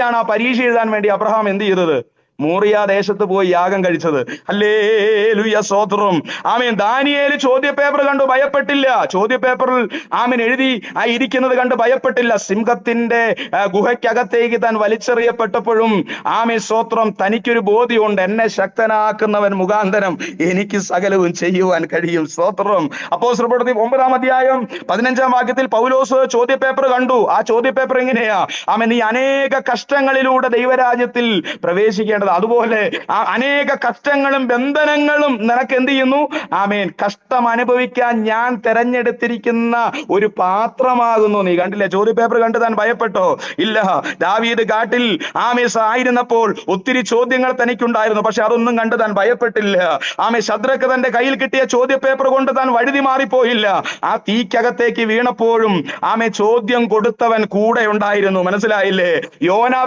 എവിടെയാണ് ആ പരീക്ഷ എഴുതാൻ വേണ്ടി അബ്രഹാം എന്ത് ചെയ്തത്? മോറിയ ദേശത്ത് പോയി യാഗം കഴിച്ചത്. ഹല്ലേലൂയ, സ്തോത്രം. ആമേൻ. ദാനിയേൽ ചോദ്യപേപ്പർ കണ്ടു ഭയപ്പെട്ടില്ല. ചോദ്യപേപ്പറിൽ ആമേൻ എഴുതി ഇരിക്കുന്നത് കണ്ട് ഭയപ്പെട്ടില്ല. സിംഹത്തിന്റെ ഗുഹയ്ക്കകത്തേക്ക് താൻ വലിച്ചെറിയപ്പെട്ടപ്പോഴും ആമേൻ, സ്തോത്രം, തനിക്കൊരു ബോധ്യമുണ്ട്, എന്നെ ശക്തനാക്കുന്നവൻ മുഖാന്തരം എനിക്ക് സകലവും ചെയ്യുവാൻ കഴിയും. സ്തോത്രം. അപ്പോസ്തല പ്രവൃത്തി 9-ാം അധ്യായം 15-ാം വാക്യത്തിൽ പൗലോസ് ചോദ്യപേപ്പർ കണ്ടു. ആ ചോദ്യപേപ്പർ എങ്ങനെയാ? ആമേൻ, നീ അനേക കഷ്ടങ്ങളിലൂടെ ദൈവരാജ്യത്തിൽ പ്രവേശിക്കേണ്ടത്. അതുപോലെ ആ അനേക കഷ്ടങ്ങളും ബന്ധനങ്ങളും നിനക്ക് എന്ത് ചെയ്യുന്നു? ആമേൻ, കഷ്ടം അനുഭവിക്കാൻ ഞാൻ തെരഞ്ഞെടുത്തിരിക്കുന്ന ഒരു പാത്രമാകുന്നു നീ. കണ്ടില്ലേ? ചോദ്യപേപ്പർ കണ്ട് താൻ ഭയപ്പെട്ടോ? ഇല്ല. ദാവീദ് കാട്ടിൽ ആയിരുന്നപ്പോൾ ഒത്തിരി ചോദ്യങ്ങൾ തനിക്കുണ്ടായിരുന്നു. പക്ഷെ അതൊന്നും കണ്ട് താൻ ഭയപ്പെട്ടില്ല. ശദ്രക്ക് തന്റെ കയ്യിൽ കിട്ടിയ ചോദ്യപേപ്പർ കൊണ്ട് താൻ വഴുതി മാറിപ്പോയില്ല. ആ തീക്കകത്തേക്ക് വീണപ്പോഴും ചോദ്യം കൊടുത്തവൻ കൂടെ ഉണ്ടായിരുന്നു. മനസ്സിലായില്ലേ? യോന